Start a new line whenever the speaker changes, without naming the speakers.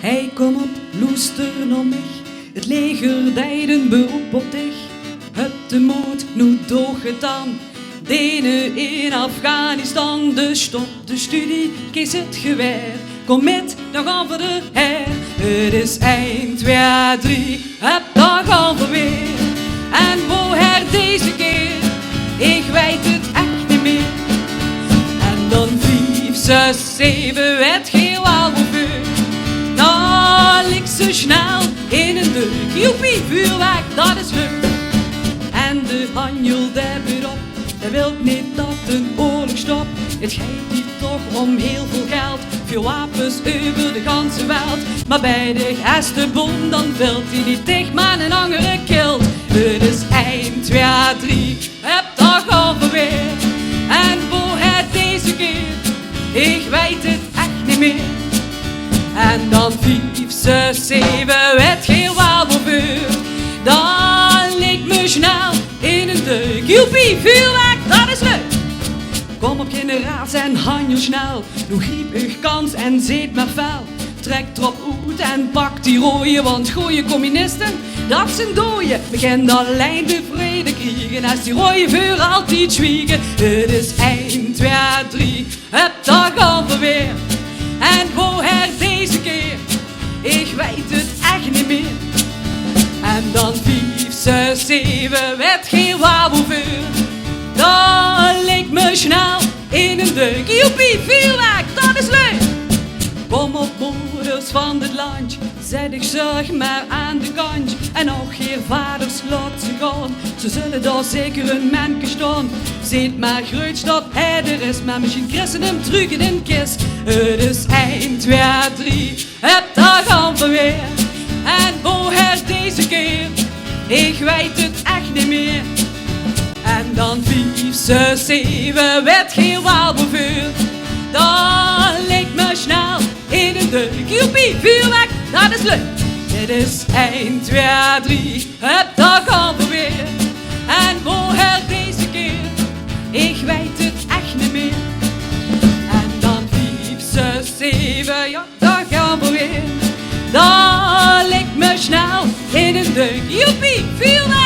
Hij kom op, loester naar mij. Het leger deed een beroep op dich. Heb de moed nu doorgedaan. Denen in Afghanistan. Dus stop de studie, kies het geweer. Kom met, dan gaan we er her. Het is 1, 2, 3. Hup, dan gaan we weer. En woher deze keer? Ik weet het echt niet meer. En dan 5, 6, 7, het geel al vuur. Nou, ligt ze snel in een deuk. Joepie, vuurwerk, dat is leuk. En de hanjel der buurt op, hij wil niet dat een oorlog stopt. Het gaat niet toch om heel veel geld, veel wapens over de ganse wereld. Maar bij de Gestebond dan wilt hij niet dicht, maar een andere kilt. Het is 1, 2, 3, heb daar gaan we weer. En woher deze keer? Ik weet het echt niet meer. En dan 5, 6, 7, het geel wabelvuur. Dan leek me snel in een deuk. Joepie, vuurwerk, dat is leuk. Kom op generaals en hanjel snel. Nu griep uw kans en zeet maar fel. Trek erop uit en pak die rooie, want goeie communisten, dat zijn dooien. Begin alleen de vrede kriegen als die rode vuur altijd zwiegen. Het is 1, 2, 3, hup, daar gaan we weer. En woher deze keer? Ik weet het echt niet meer. En dan 5, 6, 7, het geel wabelvuur. Dan leek me snel in een deuk. Joepie, vuurwerk, dat is leuk. Kom op moeders van dit land, zet ik zorg maar aan de kant. En ook geen vaders laat ze gaan, ze zullen daar zeker een menke staan. Ziet maar groot dat hij er is, maar misschien krissen hem terug in een kist. Het is 1, 2, 3, hup, daar gaan we weer. En woher deze keer? Ik weet het echt niet meer. En dan 5, 6, 7, het geel wabelvuur. Dan leek me snel in een deuk. Joepie, vuurwerk, dat is leuk. Het is 1, 2, 3, hup, daar gaan we weer. En woher deze keer? Ik weet het echt niet meer. En dan 5, 6, 7, ja, daar gaan we weer. Dan leek me snel in een deuk. Joepie, vuurwerk.